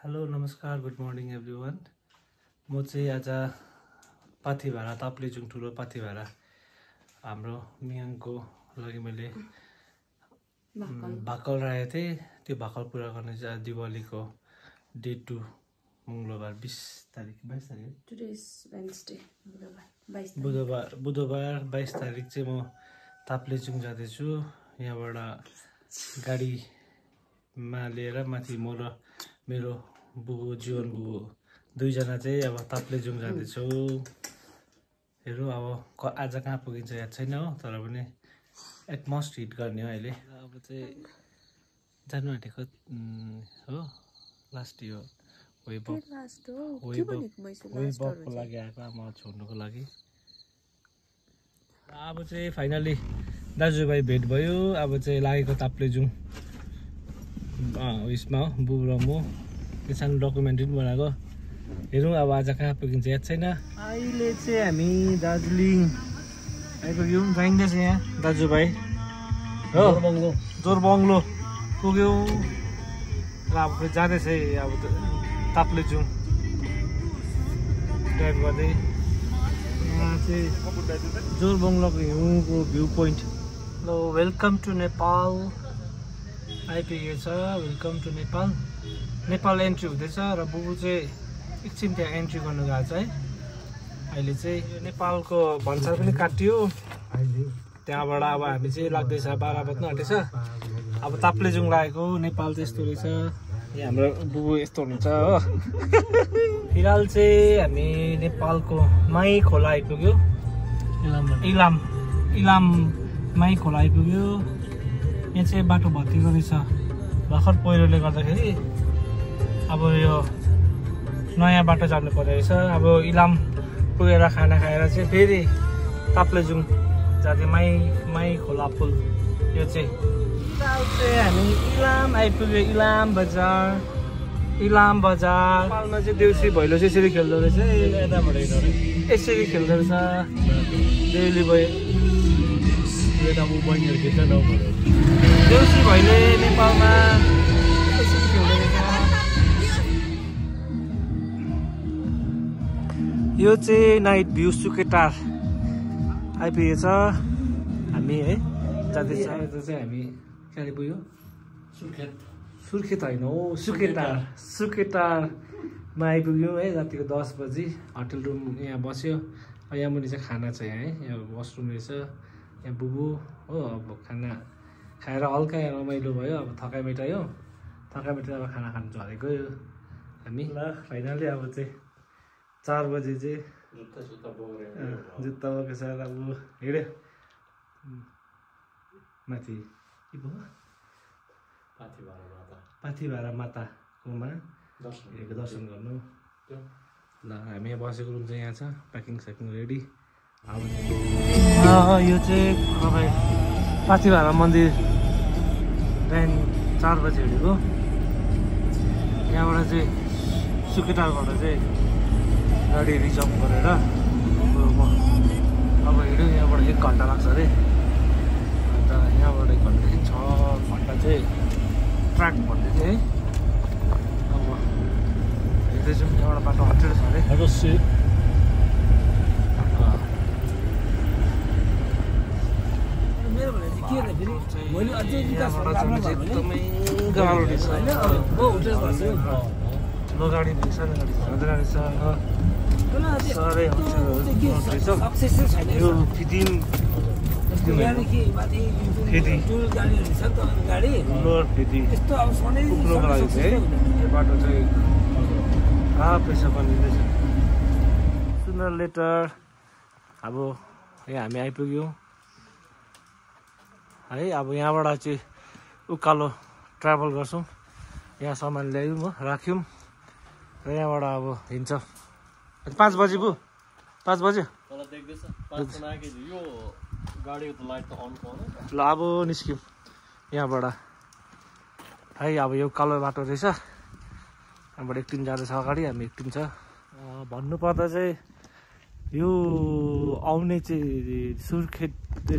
Hello नमस्कार good morning everyone. म चाहिँ आज पाथिभारा ताप्लेजुङ ठुलो पाथिभारा हाम्रो मियाङको लागि मैले भाकल राखेको थिएँ। त्यो भाकल पुरा गर्ने चाहिँ आज दिवालीको डे 2 मङ्गलबार 22 तारिक बुधबार 22 तारिक चाहिँ म ताप्लेजुङ जाँदैछु। यहाँबाट गाडीमा लिएर माथि म र मेरो बुबु जीवन बुबु दुईजना चाहिँ अब ताप्लेजुङ जाँदैछौँ। हेरौँ अब आज कहाँ पुगिन्छ याद छैन हो, तर पनि एटमोस्ट हिट गर्ने हो अहिले। अब चाहिँ जानु आँटेको हो लास्ट यो वेबको लागि आएको आमा छोड्नुको लागि। अब चाहिँ फाइनली दाजुभाइ भेट भयो। अब चाहिँ लागेको ताप्लेजुङ उयसमा हो, बुबु र म त्यो सानो डकुमेन्ट्री पनि बनाएको। हेरौँ अब आज कहाँ पुगिन्छ याद छैन। अहिले चाहिँ हामी दार्जिलिङ आइपुग्यौँ। जाइँदैछ यहाँ दाजुभाइ हो जोरबङ्गलो पुग्यौँ र अब जाँदैछ अब ताप्लेजुङ ड्राइभ गर्दै। यहाँ चाहिँ जोरबङ्गलोको हिउँको view point. Hello welcome to Nepal आइपुगेको छ। Welcome to Nepal. Nepal entry हुँदैछ र बुबु चाहिँ एकछिन त्यहाँ एन्ट्री गर्नु गएको छ है। अहिले चाहिँ नेपालको भन्सार पनि काटियो। त्यहाँबाट अब हामी चाहिँ लाग्दैछ 12 बज्न आँटेछ। अब ताप्लेजुङ लागेको। नेपाल चाहिँ यस्तो रहेछ। यहाँ हाम्रो बुबु यस्तो हुनुहुन्छ हो। फिलहाल चाहिँ हामी नेपालको माई खोला आइपुग्यो। इलाम माई खोला आइपुग्यो। यहाँ चाहिँ बाटो भत्किएको रहेछ भर्खर पहिरोले गर्दाखेरि। अब यो नयाँ बाटो जानु पर्ने रहेछ। अब इलाम पुगेर खाना खाएर चाहिँ फेरि ताप्लेजुङ जाँदै माई खोला पुल। यो चाहिँ हामी इलाम आइपुग्यो। इलाम बजार नेपालमा चाहिँ देउसी भैलो चाहिँ यसरी खेल्दो रहेछ। यसरी खेल्दो रहेछ देउली भयो। देउसी भैलो नेपालमा यसरी खेल्दो रहेछ। यो चाहिँ नाइट भ्यू सुकेटार आइपुगेछ। हामी है जाँदैछ। यो चाहिँ हामी कहाँ पुग्यो? सुर्खेत होइन हो, सुकेटारमा आइपुग्यौँ है। रातिको 10 बजी होटल रुम यहाँ बस्यो। यहाँ मुनि चाहिँ खाना छ यहाँ है। यहाँ वासरुम रहेछ। यहाँ बुबु हो। अब खाना खाएर हल्का यहाँ रमाइलो भयो। अब थकाइ मेटायो। अब खाना खानु झरेको हामी। ल फाइनली अब चाहिँ 4 बजी चाहिँ जुत्ता बोकेर अब हिँड्यो माथि के भयो पाथिभारा माताकोमा दर्शन गर्नु। ल हामी यहाँ बसेको रुम चाहिँ यहाँ छ। Packing shaking ready. अब यो चाहिँ तपाईँ पाथिभारा मन्दिर बिहान 4 बजी हिँडेको। यहाँबाट चाहिँ सुकेटारबाट चाहिँ गाडी रिजर्भ गरेर अब हिँड्यो। यहाँबाट 1 घन्टा लाग्छ अरे। अन्त यहाँबाट 1 घन्टादेखि 6 घन्टा चाहिँ ट्र्याक भन्दै थियो है। अब हेर्दैछौँ यहाँबाट बाटो हटेर छ अरे। एकदमै गाह्रो रहेछ होइन। ठुलो गाडी सानो गाडी जाँदैन रहेछ। साह्रै अप्ठ्यारो रहेछ। यो फिदिम उक्लोको लागि चाहिँ है यो बाटो चाहिँ पैसा बनिँदैछ। सुनर लेटर। अब यहाँ हामी आइपुग्यौँ है। अब यहाँबाट चाहिँ उकालो ट्राभल गर्छौँ। यहाँ सामान ल्यायौँ हो राख्यौँ र यहाँबाट अब हिँड्छ। 5 बजी पो 5 बज्यो। ल अब निस्क्यौँ यहाँबाट है। अब यो कालो बाटो रहेछ। यहाँबाट एक टिम जाँदैछ अगाडि, हामी एक टिम छ। भन्नुपर्दा चाहिँ यो आउने चाहिँ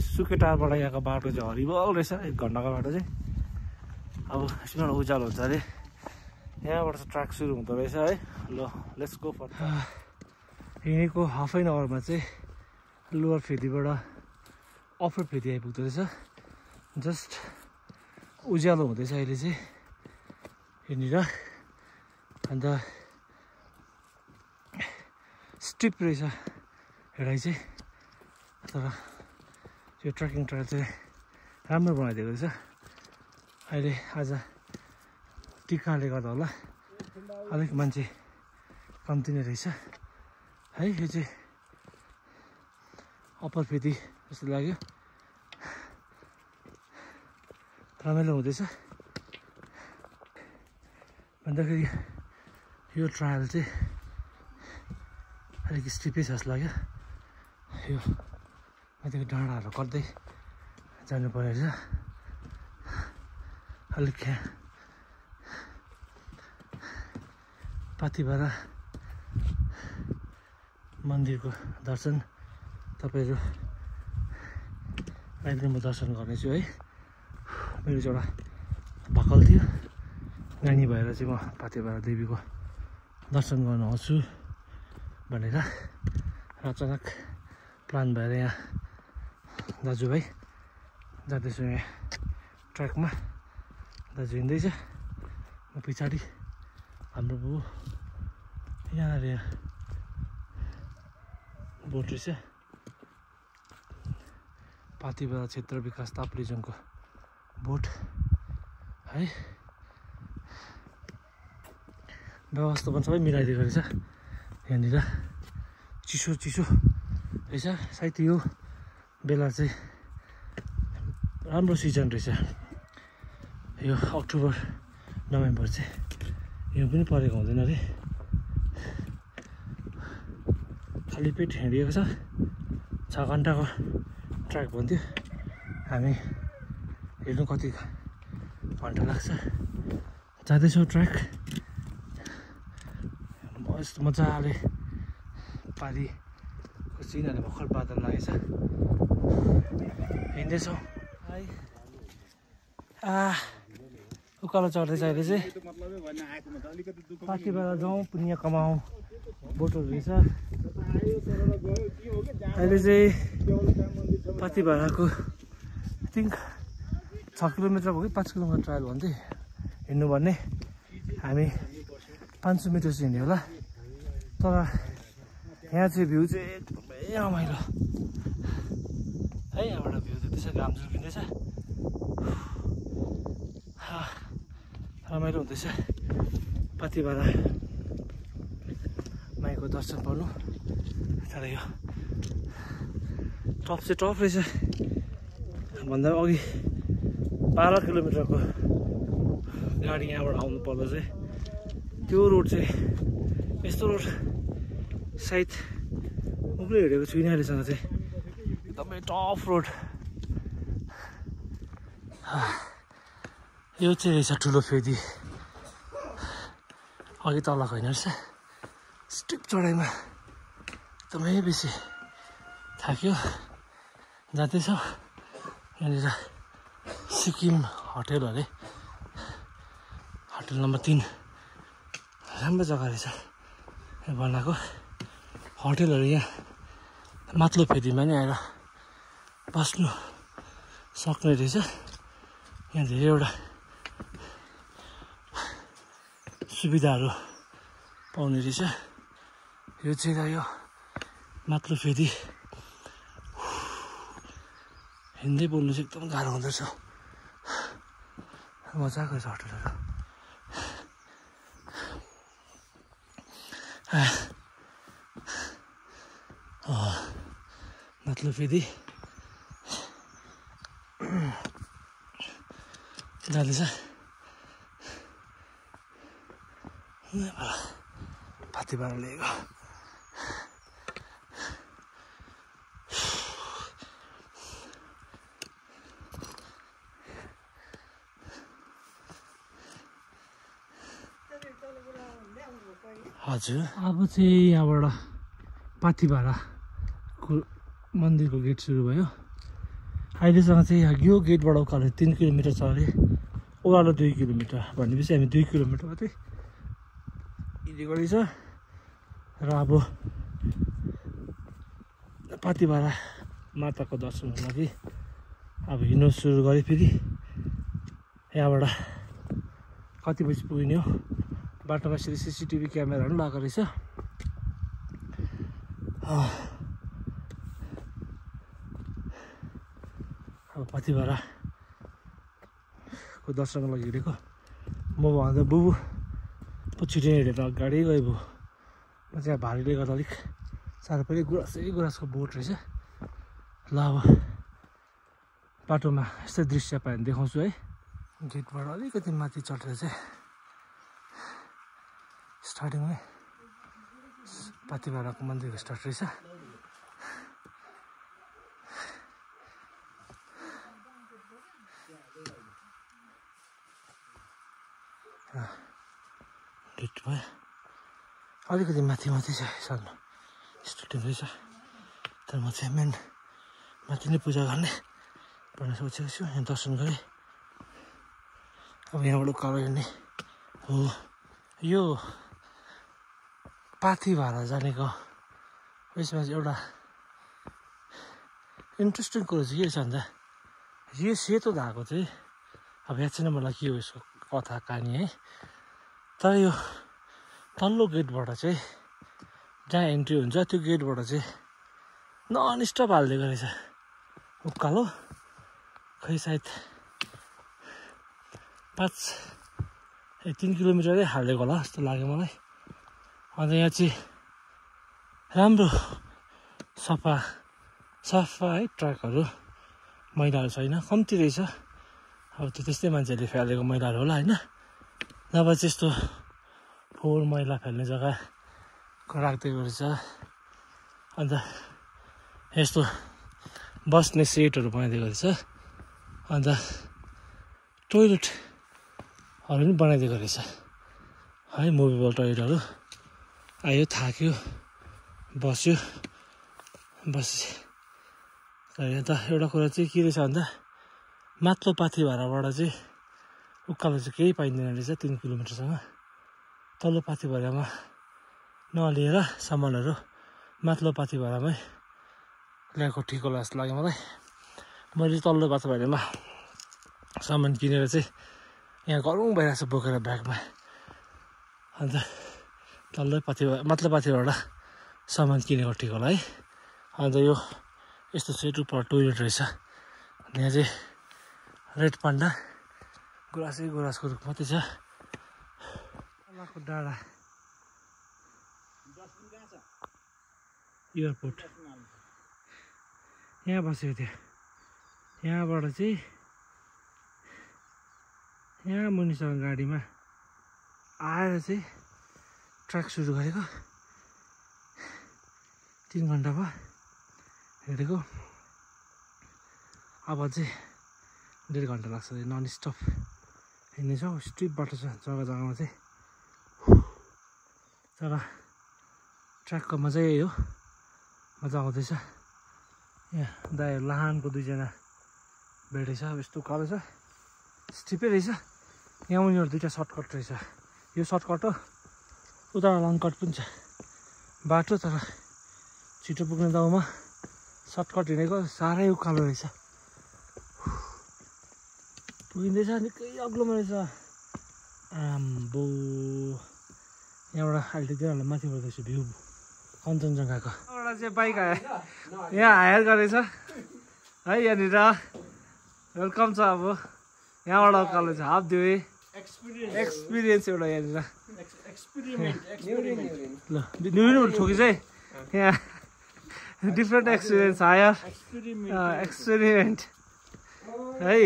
सुकेटारबाट यहाँको बाटो चाहिँ हरिबल रहेछ। 1 घन्टाको बाटो चाहिँ अब एकछिन उज्यालो हुन्छ अरे। यहाँबाट चाहिँ ट्र्याक सुरु हुँदो रहेछ है। ल लेट्स गो फर हिँडेको हाफ एन आवरमा चाहिँ लोवर फेदीबाट अप्पर फेदी आइपुग्दो रहेछ। जस्ट उज्यालो हुँदैछ अहिले चाहिँ यहाँनिर। अन्त स्टिप रहेछ हेडाइ चाहिँ, तर यो ट्रेकिङ ट्रायल चाहिँ राम्रो बनाइदिएको रहेछ। अहिले आज टिकाले गर्दा होला अलिक मान्छे कम्ती नै रहेछ है। यो चाहिँ अप्पर फेदी जस्तो लाग्यो, रमाइलो हुँदैछ। भन्दाखेरि यो ट्रायल चाहिँ अलिक स्टिपै छ जस्तो लाग्यो। यो माथिको डाँडाहरू कट्दै जानुपर्ने रहेछ। अलिक पाथिभारा मन्दिरको दर्शन तपाईँहरू अहिले म दर्शन गर्नेछु है। मेरो चाहिँ एउटा भक्कल थियो, नानी भएर चाहिँ म पाथिभारा देवीको दर्शन गर्न आउँछु भनेर, र अचानक प्लान भएर यहाँ दाजुभाइ जाँदैछु। यहाँ ट्र्याकमा दाजु हिँड्दैछ, म पछाडि हाम्रो बुबु यहाँनिर बोट रहेछ। पाथिभारा क्षेत्र विकास ताप्लेजुङको बोट है। व्यवस्थापन सबै मिलाइदिएको रहेछ यहाँनिर। चिसो चिसो रहेछ, सायद यो बेला चाहिँ राम्रो सिजन रहेछ। यो अक्टोबर नोभेम्बर चाहिँ हिउँ पनि परेको हुँदैन अरे। खाली पेट हिँडिएको छ, 6 घन्टाको ट्र्याक भन्थ्यो। हामी हिँड्नु कति घन्टा लाग्छ। जाँदैछौँ ट्र्याक, यस्तो मजाले पारीको सिनहरू भर्खर बादल लागेछ। हिँड्दैछौँ है। उकालो चढ्दैछ अहिले चाहिँ। पाथिभारा जाउँ पुण्य कमाउँ बोटहरू रहेछ। अहिले चाहिँ पाथिभाराको आई थिङ्क 6 किलोमिटर भयो कि 5 किलोमिटर ट्रायल भन्थे हिँड्नु भन्ने। हामी 500 मिटर चाहिँ हिँड्यो होला। तर यहाँ चाहिँ भ्यू चाहिँ एकदमै रमाइलो है। यहाँबाट भ्यू देख्दैछ, घाम झुल्किँदैछ, रमाइलो हुँदैछ। पाथिभारा माईको दर्शन पाउनु। तर यो टप चाहिँ टप रहेछ। भन्दा अघि 12 किलोमिटरको गाडी यहाँबाट आउनु पर्दा चाहिँ त्यो रोड चाहिँ यस्तो रोड सायद म पनि हिँडेको छुइनँ अहिलेसँग चाहिँ। एकदमै टफ रोड। यो चाहिँ रहेछ ठुलो फेदी। अघि तलको होइन रहेछ। स्टिप चढाइमा एकदमै बेसी थाक्यो। जाँदैछ यहाँनिर सिक्किम होटेल अरे, होटेल नम्बर 3 राम्रो जग्गा रहेछ बनाएको। होटेलहरू यहाँ माथिल्लो फेदीमा नि आएर बस्नु सक्ने रहेछ। यहाँ धेरैवटा सुविधाहरू पाउने रहेछ। यो चाहिँ यो माथिल्लो फेदी। हिँड्दै बोल्नु चाहिँ एकदम गाह्रो हुँदो रहेछ। मजाको रहेछ होटेलहरू। माथिल्लो फेदी जाँदैछ। पाथिभारा लिएको हजुर। अब चाहिँ यहाँबाट पाथिभाराको मन्दिरको गेट सुरु भयो। अहिलेसँग चाहिँ यो गेटबाट उकालो 3 किलोमिटर छ अरे, ओह्रालो 2 किलोमिटर भनेपछि हामी 2 किलोमिटर मात्रै हिँडेको रहेछ र अब पाथिभारा माताको दर्शनको लागि अब हिँड्नु सुरु गरेँ। फेरि यहाँबाट कति बजी पुगिने हो, बाटोमा यसरी CCTV क्यामेराहरू पनि लगाएको रहेछ। अब पाथिभाराको दर्शनको लागि हिँडेको। म भन्दा बुबु छिटो हिँडेर अगाडि गयो। बुबु म चाहिँ भारीले गर्दा अलिक साह्रो पनि गुराँसको बोट रहेछ। ल अब बाटोमा यस्तै दृश्य पायो भने देखाउँछु है। गेटबाट अलिकति माथि चढेर चाहिँ स्टार्टिङमै पाथिभाराको मन्दिरको स्टार्ट रहेछ। गेट भयो अलिकति माथि छ सानो यस्तो टिम रहेछ। तर म चाहिँ मेन माथि नै पूजा गर्ने भनेर सोचेको छु। यहाँ दर्शन गरेँ। अब यहाँबाट उकालो हिँड्ने हो। यो पाथिभारा जानेको यसमा चाहिँ एउटा इन्ट्रेस्टिङ कुरो चाहिँ के छ भन्दा यो सेतो धागो चाहिँ अब याद छैन मलाई के हो यसको कथा कहानी है। तर यो तल्लो गेटबाट चाहिँ जहाँ एन्ट्री हुन्छ त्यो गेटबाट चाहिँ नन स्टप हालिदिएको रहेछ उकालो। खै सायद 3 किलोमिटरै हालिदिएको होला जस्तो लाग्यो मलाई। अन्त यहाँ चाहिँ राम्रो सफा है ट्र्याकहरू, मैलाहरू छैन, कम्ती रहेछ। अब त्यो त्यस्तै मान्छेहरूले फ्यालेको मैलाहरू होला होइन, नभए चाहिँ यस्तो फोहोर मैला फ्याल्ने जग्गा राखिदिएको रहेछ। अन्त यस्तो बस्ने सेटहरू बनाइदिएको रहेछ। अन्त टोइलेटहरू पनि बनाइदिएको रहेछ है, मुभेबल टोइलेटहरू। आयो थाक्यो बस्यो अन्त एउटा कुरा चाहिँ के रहेछ भन्दा माथिल्लो पाथिभाराबाट चाहिँ उकालो चाहिँ केही पाइँदैन रहेछ 3 किलोमिटरसम्म। तल्लो पाथिभारामा नलिएर सामानहरू माथिल्लो पाथिभारामै ल्याएको ठिक होला जस्तो लाग्यो मलाई। मैले तल्लो पाथिभारामा सामान किनेर चाहिँ यहाँ गरौँ भइरहेको छ बोकेर ब्यागमा। अन्त माथिल्लो पाथिभाराबाट सामान किनेको ठिक होला है। अन्त यो यस्तो सेट उपर टोइलेट रहेछ। यहाँ चाहिँ रेड पान्डा गुराँसको रुख मात्रै छ। तलको डाँडा एयरपोर्ट यहाँ बसेको थियो। यहाँबाट चाहिँ यहाँ मुनिसँग गाडीमा आएर चाहिँ ट्र्याक सुरु गरेको। 3 घन्टा भयो हिँडेको। अब चाहिँ 1.5 घन्टा लाग्छ। Non stop हिँड्नेछौँ। स्ट्रिप बाटो छ जग्गामा चाहिँ। तर ट्र्याकको मजा यही हो, मजा आउँदैछ। यहाँ दाइहरू लाहानको 2जना भेटेछ। अब यस्तो उकालो छ, स्ट्रिपै रहेछ। यहाँ उनीहरू 2टा सर्टकट रहेछ। यो सर्टकट हो, उता लङ कट पनि छ बाटो। तर छिटो पुग्ने दाउमा सर्टकट हिँडेको साह्रै उकालो रहेछ। पुगिँदैछ, निकै अग्लोमा रहेछ। आम्बो यहाँबाट अहिले त माथि बढ्दैछु भ्यू कञ्चनजङ्घाको। एउटा चाहिँ बाइक यहाँ हायर गरेछ है। यहाँनिर वेलकम छ। अब यहाँबाट उकालो छ, हाफ द वे एक्सपिरियन्स एउटा यहाँनिर। ल न्यु ठोकी चाहिँ यहाँ डिफ्रेन्ट एक्सपिरियन्स आयो। एक्सपेरिमेन्ट है।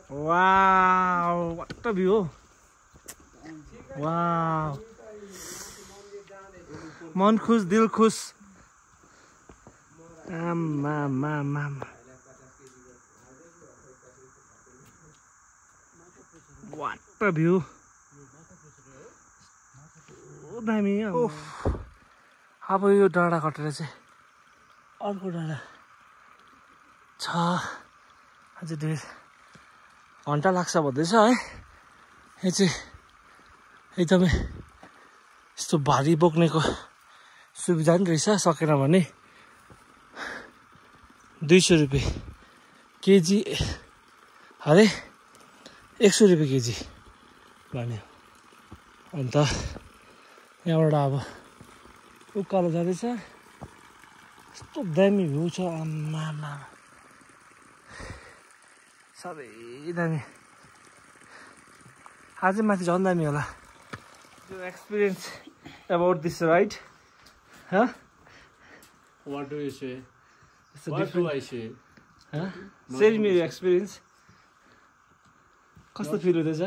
वाउ वाट भ्यू हो। वाउ मन खुश दिल खुश। आमा वाट भ्यू दामी। अब यो डाँडा कटेर चाहिँ अर्को डाँडा छ। अझै 1.5 घन्टा लाग्छ भन्दैछ है। यो चाहिँ एकदमै यस्तो भारी बोक्नेको सुविधा नि रहेछ सकेन भने 200 रुपियाँ केजी अरे 100 रुपियाँ केजी भन्यो अन्त यहाँबाट अब उकालो जाँदैछ यस्तो दामी भ्यू छ आम्मामा सबै दामी आज माथि झन् दामी होला यो experience about this ride huh What do you say? it's a What different do I say? huh share me your experience कस्तो फिल हुँदैछ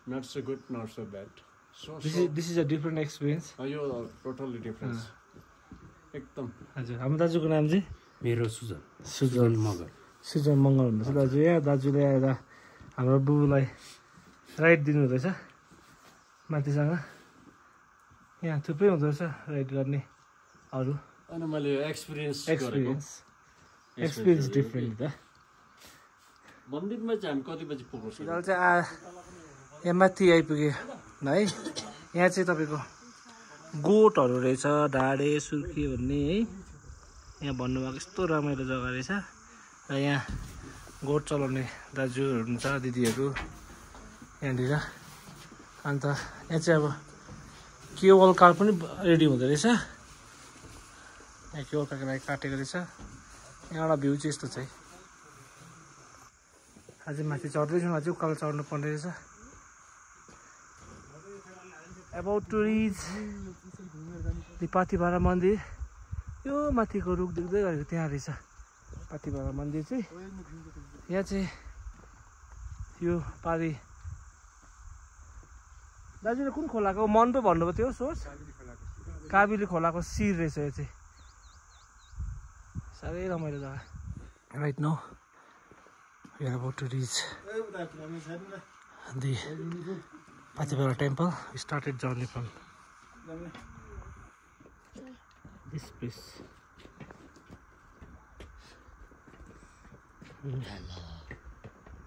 Not so good, not so bad. this is a different experience You're totally different. एकदम हजुर हाम्रो दाजुको नाम चाहिँ मेरो सुजन मगर सुजन मगर हुनुहुन्छ दाजु यहाँ दाजुले आएर हाम्रो बुबुलाई राइड दिनुहुँदैछ माथिसँग यहाँ थुप्रै हुँदो रहेछ राइड गर्ने अरू अनि मैले एक्सपिरियन्स डिफ्रेन्ट त मन्दिरमा चाहिँ हामी कति बजी पुग्छौँ फिलहाल चाहिँ यहाँ माथि आइपुग्यो है यहाँ चाहिँ तपाईँको गोठहरू रहेछ ढाडे सुर्खी भन्ने है यहाँ भन्नुभएको यस्तो रमाइलो जग्गा रहेछ र यहाँ गोठ चलाउने दाजुहरू हुन्छ दिदीहरू यहाँनिर अन्त यहाँ चाहिँ अब केबल कार पनि रेडी हुँदो रहेछ यहाँ केबल कारको लागि काटेको रहेछ यहाँबाट भ्यू चाहिँ यस्तो छ है अझै माथि चढ्दैछौँ अझै उकालो चढ्नु पर्ने रहेछ अबाउट टु रिच पाथिभारा मन्दिर यो माथिको रुख देख्दै गरेको त्यहाँ रहेछ पाथिभारा मन्दिर चाहिँ यहाँ चाहिँ यो पारि दाजुले कुन खोलाको मन पो भन्नुभयो त्यो सोच काबिली खोलाको शिर रहेछ यो चाहिँ साह्रै रमाइलो जग्गा right no we are about to reach the Pathivara temple. We started journey from this place.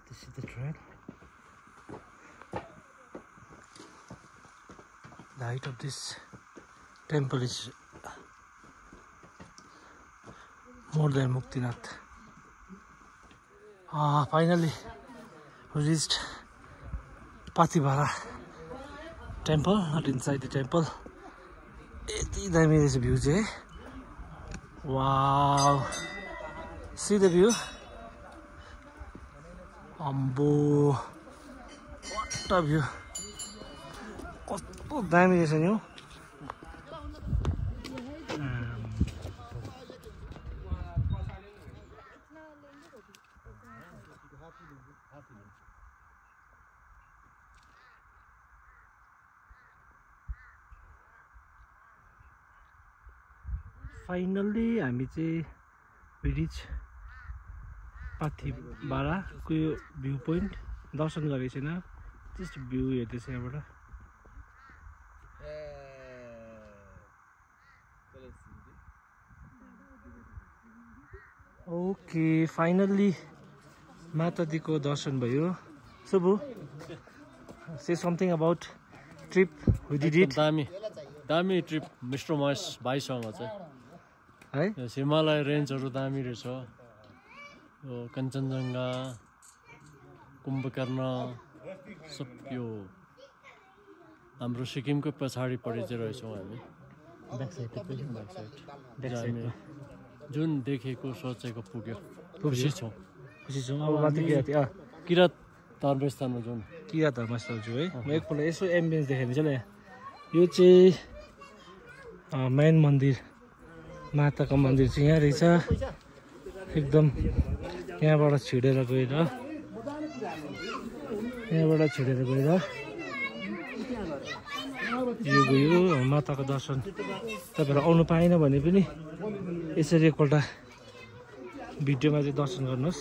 This is the trail. The height of this temple is more than Muktinath. Finally we reached Pathivara temple, not inside the temple. Yeti dami this view chai. Wow. See the view? Ambo. What a view. Kasto dami रहेछ नि finally हामी चाहिँ rich पाथिभाराको यो view point दर्शन गरेको छैन just view हेर्दैछ यहाँबाट okay finally माताजीको दर्शन भयो Subu say something about trip we did it दामी ट्रिप मिस्टर महेश भाइसँग चाहिँ है हिमालय रेन्जहरू दामी रहेछ यो कञ्चनजङ्घा कुम्भकर्ण सब यो हाम्रो सिक्किमको पछाडि परि चाहिँ रहेछौँ हामी हामी जुन देखेको सोचेको पुग्यो खुसी छौँ अब माथि किरात धर्मस्थानमा जाउँ किरात धर्मस्थल छु है म एकपल्ट यसो एम्बियन्स देखाइदिन्छु ल यहाँ यो चाहिँ मेन मन्दिर माताको मन्दिर चाहिँ यहाँ रहेछ एकदम यहाँबाट छिडेर गएर यो गयो माताको दर्शन तपाईँहरू आउनु पाएन भने पनि यसरी एकपल्ट भिडियोमा चाहिँ दर्शन गर्नुहोस्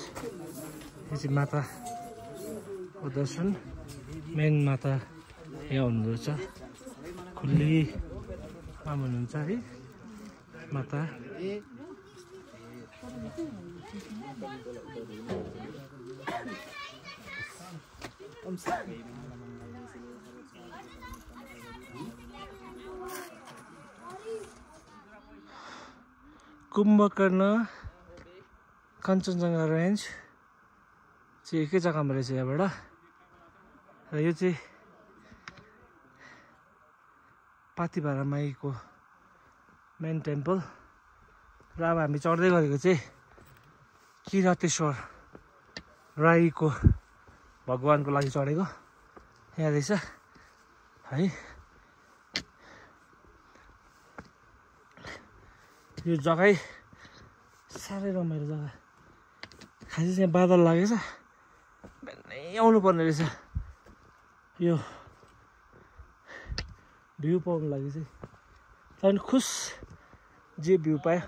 यो चाहिँ माताको दर्शन मेन माता यहाँ हुनुहुन्छ खुल्ली आमा हुनुहुन्छ है माता कुम्भकर्ण कञ्चनजङ्घा रेन्ज चाहिँ एकै जग्गामा रहेछ यहाँबाट। र यो चाहिँ पाथिभारा माईको मेन टेम्पल। र अब हामी चढ्दै गरेको चाहिँ किरातेश्वर राईको भगवानको लागि चढेको यहाँ रहेछ है। यो जग्गै साह्रै रमाइलो जग्गा। खासै चाहिँ बादल लागेछ, बिहानै आउनु पर्ने रहेछ यो भ्यू पाउनु लागि चाहिँ। त्यहाँदेखि खुस जे भ्यू पायो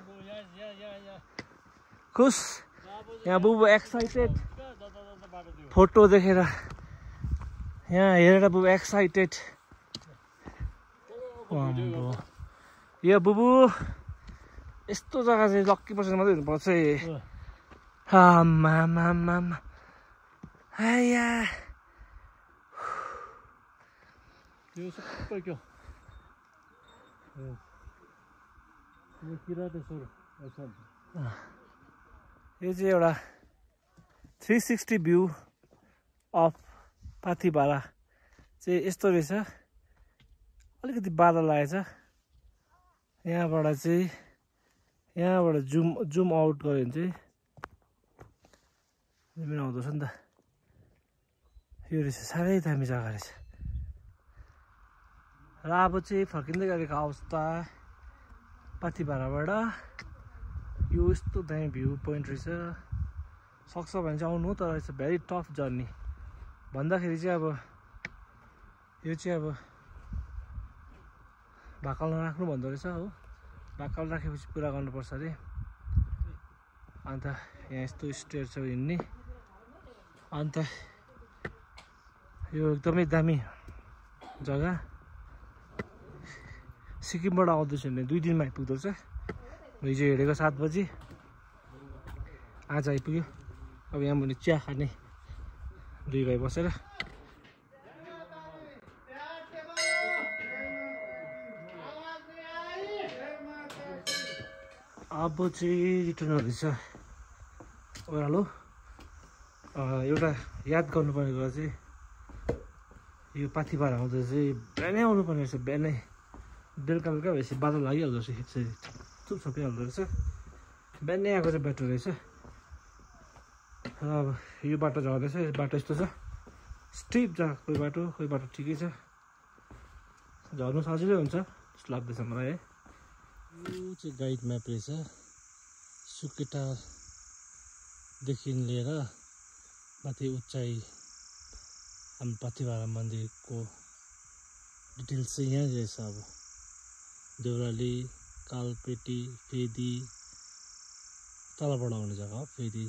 खुस। यहाँ बुबु एक्साइटेड फोटो देखेर, यहाँ हेरेर बुबु एक्साइटेड। यो बुबु यस्तो जग्गा चाहिँ लक्की पर्सन मात्रै हुनुपर्छ है। आमामामा आया त्यो सबै क्या यो किरातेश्वर। यो चाहिँ एउटा 360 भ्यू अफ पाथिभारा चाहिँ यस्तो रहेछ। अलिकति बादल लागेछ यहाँबाट चाहिँ, यहाँबाट जुम आउट गऱ्यो भने चाहिँ जुम आउँदछ नि त। यो रहेछ साह्रै दामी जग्गा रहेछ। र अब चाहिँ फर्किँदै गरेको अवस्था पाथिभाराबाट। यो यस्तो दामी भ्यू पोइन्ट रहेछ। सक्छ भने चाहिँ आउनु, तर it's a very tough journey भन्दाखेरि चाहिँ अब यो चाहिँ अब भाकल नराख्नु भन्दो रहेछ हो। भाकल राखेपछि पुरा गर्नुपर्छ अरे। अन्त यहाँ यस्तो स्टेयर छ हिँड्ने। अन्त यो एकदमै दामी जग्गा। सिक्किमबाट आउँदैछ भने 2 दिनमा आइपुग्दो रहेछ। हिजो हिँडेको 7 बजी, आज आइपुग्यो। अब यहाँ मुनि चिया खाने 2 भाइ बसेर। अब चाहिँ रिटर्न हुँदैछ ओह्रालो। एउटा याद गर्नुपर्ने कुरा चाहिँ यो पाथिभारा आउँदा चाहिँ बिहानै आउनुपर्ने रहेछ। बिहानै बेलुका बेलुका भएपछि बादल लागिहाल्दो रहेछ, चुप छोपिहाल्दो रहेछ। बिहानै आएको चाहिँ बाटो रहेछ। र अब यो बाटो झर्दैछ। यो बाटो यस्तो छ, स्टिप छ। कोही बाटो ठिकै छ, झर्नु सजिलै हुन्छ जस्तो लाग्दैछ मलाई है। यो चाहिँ गाइड म्याप रहेछ। सुकेटादेखि लिएर माथि उचाइ हामी पाथिभारा मन्दिरको डिटेल्स चाहिँ यहाँ रहेछ। अब देउराली, कालपेटी, फेदी, तलबाट आउने जग्गा हो फेदी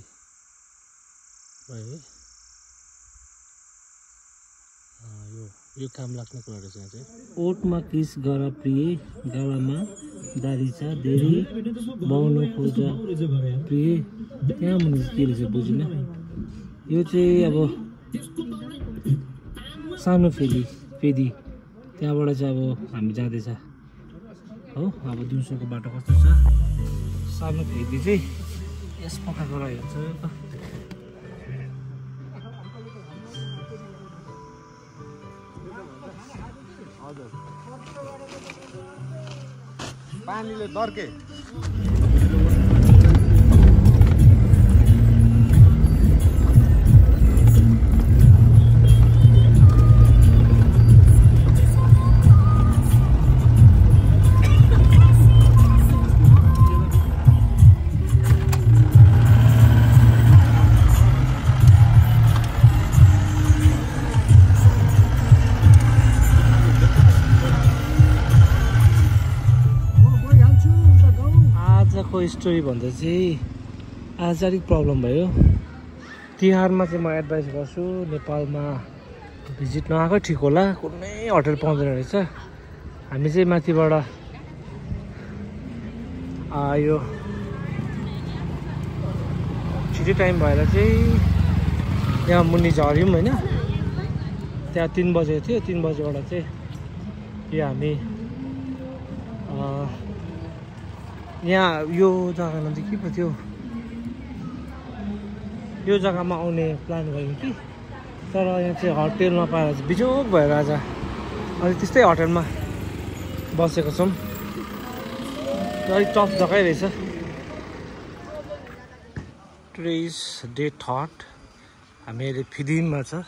भयो। यो काम लाग्ने कुरा रहेछ यहाँ चाहिँ। ओठमा किस गर प्रिय, गालामा दारी छ धेरै, बाउनु खोज प्रिय। त्यहाँ मुनि के रहेछ बुझिनँ। यो चाहिँ अब सानो फेदी त्यहाँबाट चाहिँ अब हामी जाँदैछ हो। अब दिउँसोको बाटो कस्तो छ। सानो फेदी चाहिँ यस पखाएको रहेछ। पानीले दर्के स्टोरी भन्दा चाहिँ आज अलिक प्रब्लम भयो। तिहारमा चाहिँ म एडभाइस गर्छु नेपालमा भिजिट नआएको ठिक होला। कुनै होटल पाउँदैन रहेछ। हामी चाहिँ माथिबाट यो छिटै टाइम भएर चाहिँ यहाँ मुनि झऱ्यौँ होइन। त्यहाँ 3 बजेको थियो। 3 बजेबाट चाहिँ यो हामी यहाँ यो जग्गामा चाहिँ के पो थियो, यो जग्गामा आउने प्लान गऱ्यौँ कि, तर यहाँ चाहिँ होटेलमा पाएर चाहिँ बिजोग भएर आज अनि त्यस्तै होटेलमा बसेको छौँ। अलिक टफ जग्गै रहेछ। टुडे इज डे 3 हामी अहिले फिदिममा छ।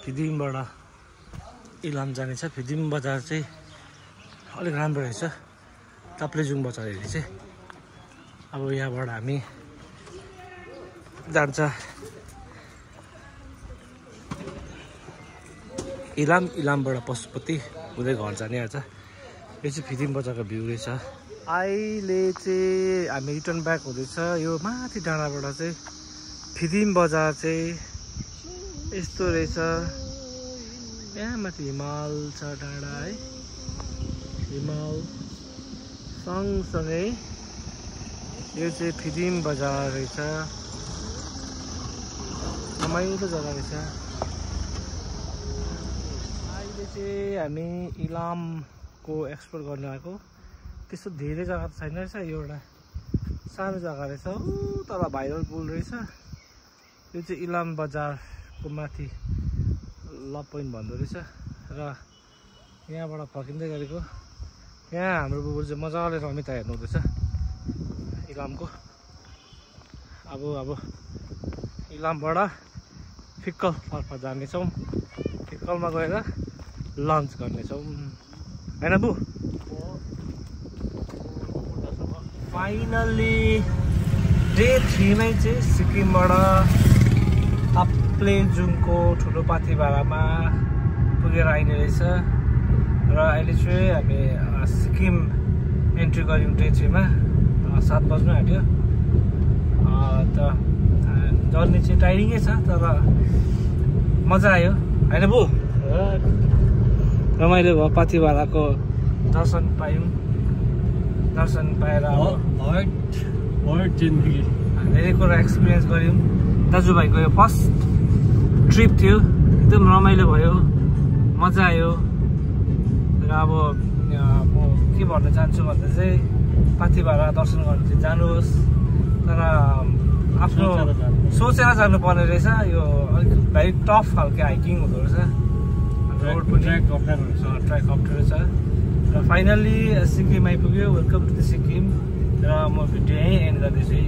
फिदिमबाट इलाम जानेछ। फिदिम बजार चाहिँ अलिक राम्रो रहेछ, ताप्लेजुङ बजार हेरी चाहिँ। अब यहाँबाट हामी जान्छ इलाम, इलामबाट पशुपति हुँदै घर जाने आज। यो चाहिँ फिदिम बजारको भ्यू रहेछ। अहिले चाहिँ हामी रिटर्न ब्याक हुँदैछ। यो माथि डाँडाबाट चाहिँ फिदिम बजार चाहिँ यस्तो रहेछ। यहाँ माथि हिमाल छ, डाँडा है, हिमाल सँगसँगै यो चाहिँ फिदिम बजार रहेछ। रमाइलो जग्गा रहेछ। अहिले चाहिँ हामी इलामको एक्सप्लोर गर्न आएको। त्यस्तो धेरै जग्गा त छैन रहेछ, यो एउटा सानो जग्गा रहेछ। तल भाइरल पुल रहेछ। यो चाहिँ इलाम बजारको माथि ल पोइन्ट भन्दो रहेछ। र यहाँबाट फर्किँदै गरेको। यहाँ हाम्रो बुबुल चाहिँ मजाले रमिता हेर्नु हुँदैछ इलामको। अब इलामबाट फिक्कलतर्फ जानेछौँ। फिक्कलमा गएर लन्च गर्नेछौँ, होइन बु? फाइनल्ली डे 3 मै चाहिँ सिक्किमबाट ताप्लेजुङको ठुलो पाथिभारामा पुगेर आइने रहेछ। र अहिले चाहिँ हामी सिक्किम एन्ट्री गऱ्यौँ डे 3 मा। 7 बज्नु आँट्यो। त जर्नी चाहिँ टाइरिङै छ, तर मजा आयो, होइन बु? रमाइलो भयो। पाथिभाराको दर्शन पायौँ। दर्शन पाएर धेरै कुरा एक्सपिरियन्स गऱ्यौँ। दाजुभाइको यो फर्स्ट ट्रिप थियो, एकदम रमाइलो भयो, मजा आयो। र अब म के भन्न चाहन्छु भन्दा चाहिँ पाथिभारा दर्शन गर्नु चाहिँ जानुहोस्, तर आफ्नो सोचेर जानुपर्ने रहेछ। यो अलिक भेरी टफ खालको हाइकिङ हुँदो रहेछ। रोड पनि ट्र्याक अप्ठ्यारो छ। र फाइनल्ली सिक्किम आइपुग्यो। Welcome to the Sikkim. र म भिडियो यहीँ एन्ड गर्दैछु।